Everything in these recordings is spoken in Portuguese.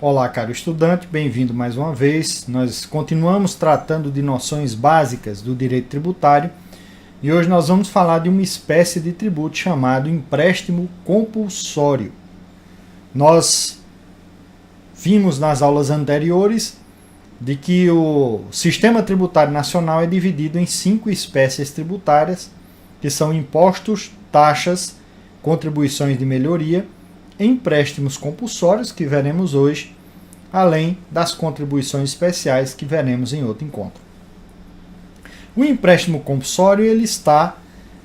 Olá, caro estudante, bem-vindo mais uma vez. Nós continuamos tratando de noções básicas do direito tributário e hoje nós vamos falar de uma espécie de tributo chamado empréstimo compulsório. Nós vimos nas aulas anteriores de que o sistema tributário nacional é dividido em 5 espécies tributárias, que são impostos, taxas, contribuições de melhoria, empréstimos compulsórios, que veremos hoje, além das contribuições especiais, que veremos em outro encontro. O empréstimo compulsório ele está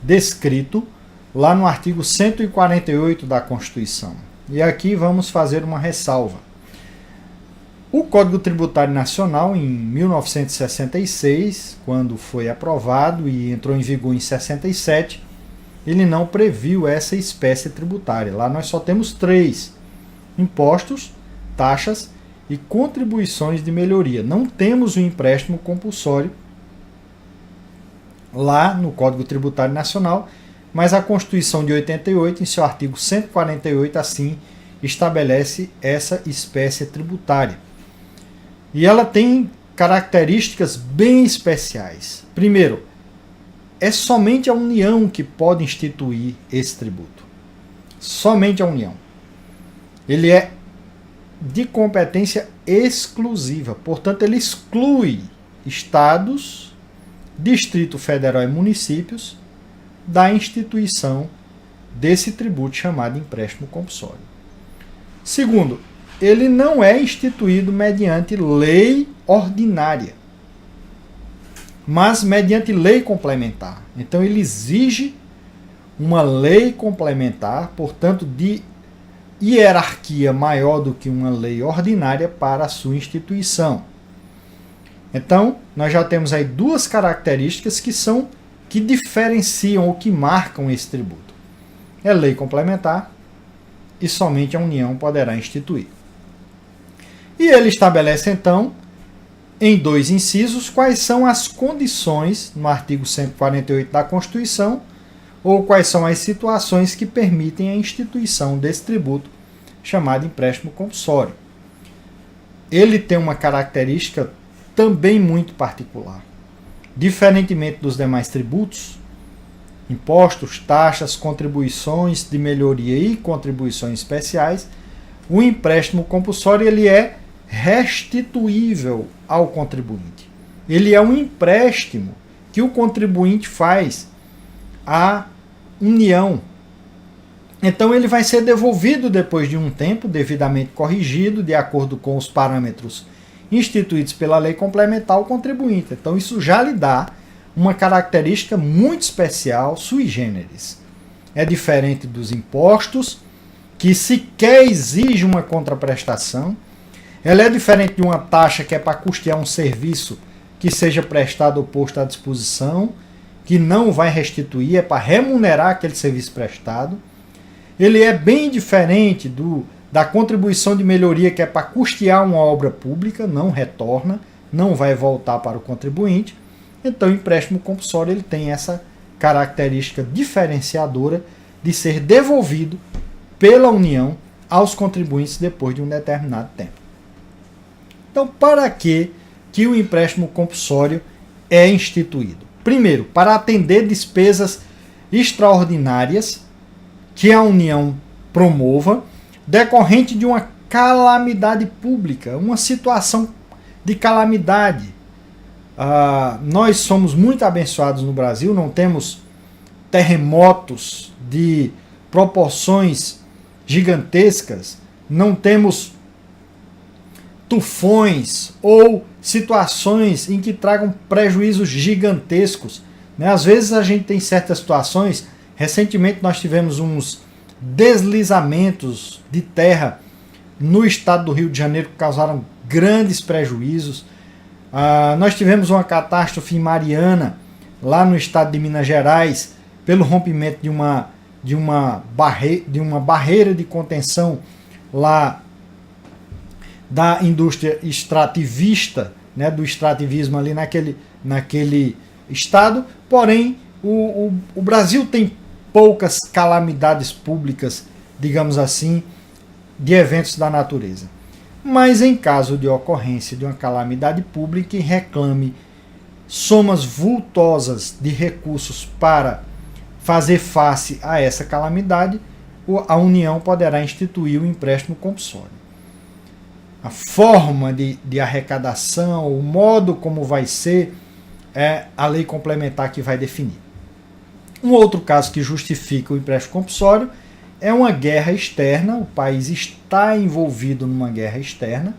descrito lá no artigo 148 da Constituição. E aqui vamos fazer uma ressalva. O Código Tributário Nacional, em 1966, quando foi aprovado e entrou em vigor em 67, ele não previu essa espécie tributária. Lá nós só temos 3: impostos, taxas e contribuições de melhoria. Não temos o empréstimo compulsório lá no Código Tributário Nacional, mas a Constituição de 88, em seu artigo 148, assim estabelece essa espécie tributária. E ela tem características bem especiais. Primeiro, é somente a União que pode instituir esse tributo. Somente a União. Ele é de competência exclusiva, portanto, ele exclui estados, Distrito Federal e municípios da instituição desse tributo chamado empréstimo compulsório. Segundo, ele não é instituído mediante lei ordinária, mas mediante lei complementar. Então ele exige uma lei complementar, portanto, de hierarquia maior do que uma lei ordinária para a sua instituição. Então, nós já temos aí 2 características que diferenciam ou que marcam esse tributo. É lei complementar e somente a União poderá instituir. E ele estabelece, então, em 2 incisos, quais são as condições, no artigo 148 da Constituição, ou quais são as situações que permitem a instituição desse tributo, chamado empréstimo compulsório. Ele tem uma característica também muito particular. Diferentemente dos demais tributos, impostos, taxas, contribuições de melhoria e contribuições especiais, o empréstimo compulsório ele é restituível ao contribuinte. Ele é um empréstimo que o contribuinte faz à União. Então ele vai ser devolvido depois de um tempo, devidamente corrigido, de acordo com os parâmetros instituídos pela lei complementar ao contribuinte. Então isso já lhe dá uma característica muito especial, sui generis. É diferente dos impostos, que sequer exige uma contraprestação. Ela é diferente de uma taxa que é para custear um serviço que seja prestado ou posto à disposição, que não vai restituir, é para remunerar aquele serviço prestado. Ele é bem diferente da contribuição de melhoria, que é para custear uma obra pública, não retorna, não vai voltar para o contribuinte. Então o empréstimo compulsório ele tem essa característica diferenciadora de ser devolvido pela União aos contribuintes depois de um determinado tempo. Então, para que o empréstimo compulsório é instituído? Primeiro, para atender despesas extraordinárias que a União promova, decorrente de uma calamidade pública, uma situação de calamidade. Nós somos muito abençoados no Brasil, não temos terremotos de proporções gigantescas, não temos tufões ou situações em que tragam prejuízos gigantescos. Às vezes a gente tem certas situações, recentemente nós tivemos uns deslizamentos de terra no estado do Rio de Janeiro que causaram grandes prejuízos. Nós tivemos uma catástrofe em Mariana, lá no estado de Minas Gerais, pelo rompimento de uma barreira de contenção lá da indústria extrativista, do extrativismo ali naquele estado. Porém, o Brasil tem poucas calamidades públicas, digamos assim, de eventos da natureza. mas em caso de ocorrência de uma calamidade pública e reclame somas vultosas de recursos para fazer face a essa calamidade, a União poderá instituir o empréstimo compulsório. A forma de arrecadação, o modo como vai ser, é a lei complementar que vai definir. Um outro caso que justifica o empréstimo compulsório é uma guerra externa, o país está envolvido numa guerra externa,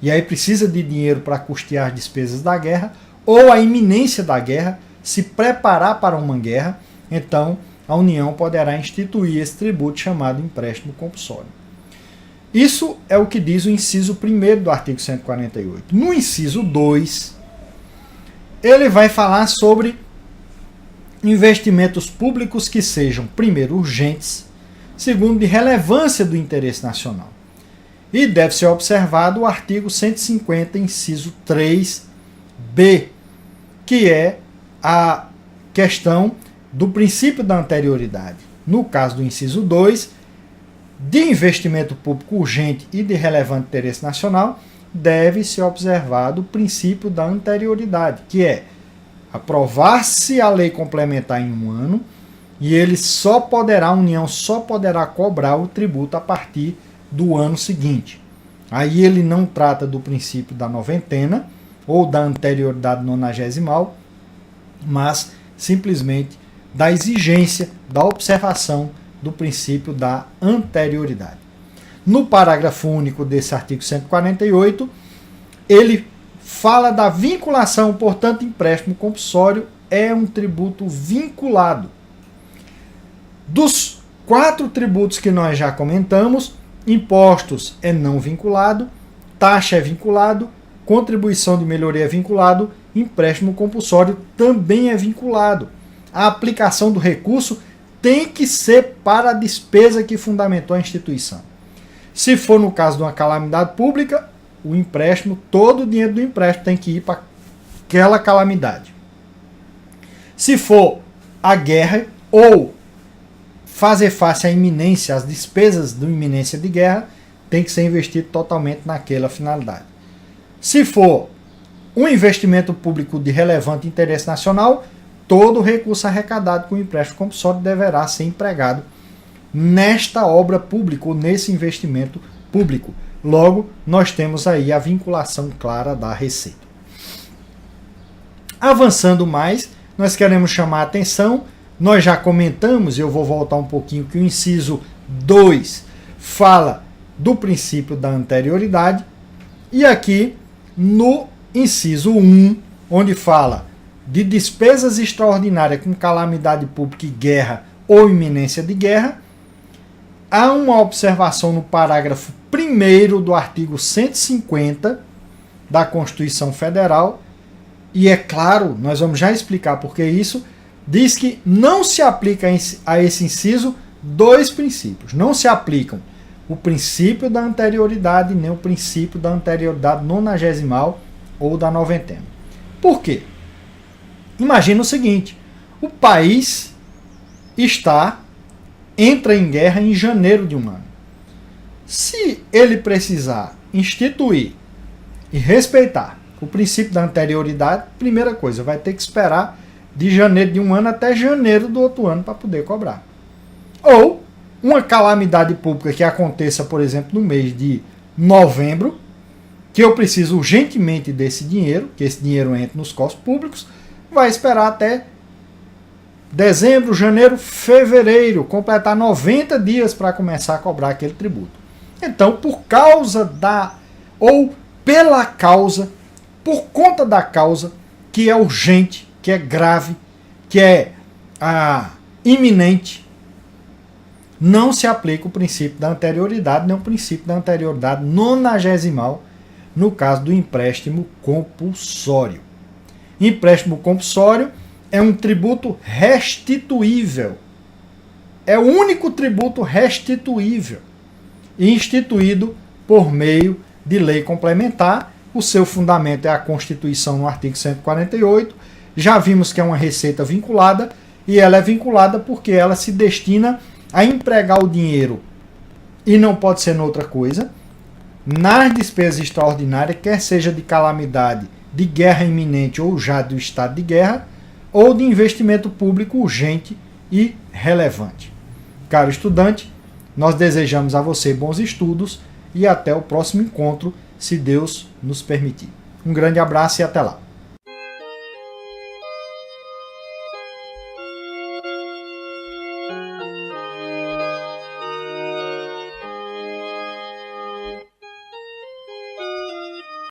e aí precisa de dinheiro para custear as despesas da guerra, ou a iminência da guerra, se preparar para uma guerra, então a União poderá instituir esse tributo chamado empréstimo compulsório. Isso é o que diz o inciso 1º do artigo 148. No inciso 2, ele vai falar sobre investimentos públicos que sejam, primeiro, urgentes, segundo, de relevância do interesse nacional. E deve ser observado o artigo 150, inciso 3b, que é a questão do princípio da anterioridade. No caso do inciso 2, de investimento público urgente e de relevante interesse nacional, deve ser observado o princípio da anterioridade, que é aprovar-se a lei complementar em um ano e a União só poderá cobrar o tributo a partir do ano seguinte. Aí ele não trata do princípio da noventena ou da anterioridade nonagesimal, mas simplesmente da exigência, da observação do princípio da anterioridade. No parágrafo único desse artigo 148, ele fala da vinculação, portanto, empréstimo compulsório é um tributo vinculado. Dos 4 tributos que nós já comentamos, impostos é não vinculado, taxa é vinculado, contribuição de melhoria é vinculado, empréstimo compulsório também é vinculado. A aplicação do recurso tem que ser para a despesa que fundamentou a instituição. Se for no caso de uma calamidade pública, o empréstimo, todo o dinheiro do empréstimo tem que ir para aquela calamidade. Se for a guerra ou fazer face à iminência, às despesas da iminência de guerra, tem que ser investido totalmente naquela finalidade. Se for um investimento público de relevante interesse nacional, todo o recurso arrecadado com o empréstimo compulsório deverá ser empregado nesta obra pública ou nesse investimento público. Logo, nós temos aí a vinculação clara da receita. Avançando mais, nós queremos chamar a atenção, nós já comentamos, e eu vou voltar um pouquinho, que o inciso 2 fala do princípio da anterioridade, e aqui no inciso 1, onde fala de despesas extraordinárias com calamidade pública e guerra ou iminência de guerra, há uma observação no parágrafo 1º do artigo 150 da Constituição Federal, e é claro, nós vamos já explicar porque isso, diz que não se aplica a esse inciso 2 princípios. Não se aplicam o princípio da anterioridade nem o princípio da anterioridade nonagesimal ou da noventena. Por quê? Imagina o seguinte, o país entra em guerra em janeiro de um ano. Se ele precisar instituir e respeitar o princípio da anterioridade, primeira coisa, vai ter que esperar de janeiro de um ano até janeiro do outro ano para poder cobrar. Ou uma calamidade pública que aconteça, por exemplo, no mês de novembro, que eu preciso urgentemente desse dinheiro, que esse dinheiro entre nos cofres públicos, vai esperar até dezembro, janeiro, fevereiro, completar 90 dias para começar a cobrar aquele tributo. Então, por conta da causa que é urgente, que é grave, que é iminente, não se aplica o princípio da anterioridade, nem o princípio da anterioridade nonagesimal, no caso do empréstimo compulsório. Empréstimo compulsório é um tributo restituível. É o único tributo restituível instituído por meio de lei complementar. O seu fundamento é a Constituição no artigo 148. Já vimos que é uma receita vinculada e ela é vinculada porque ela se destina a empregar o dinheiro e não pode ser noutra coisa. nas despesas extraordinárias, quer seja de calamidade, de guerra iminente ou já do estado de guerra, ou de investimento público urgente e relevante. Caro estudante, nós desejamos a você bons estudos e até o próximo encontro, se Deus nos permitir. Um grande abraço e até lá.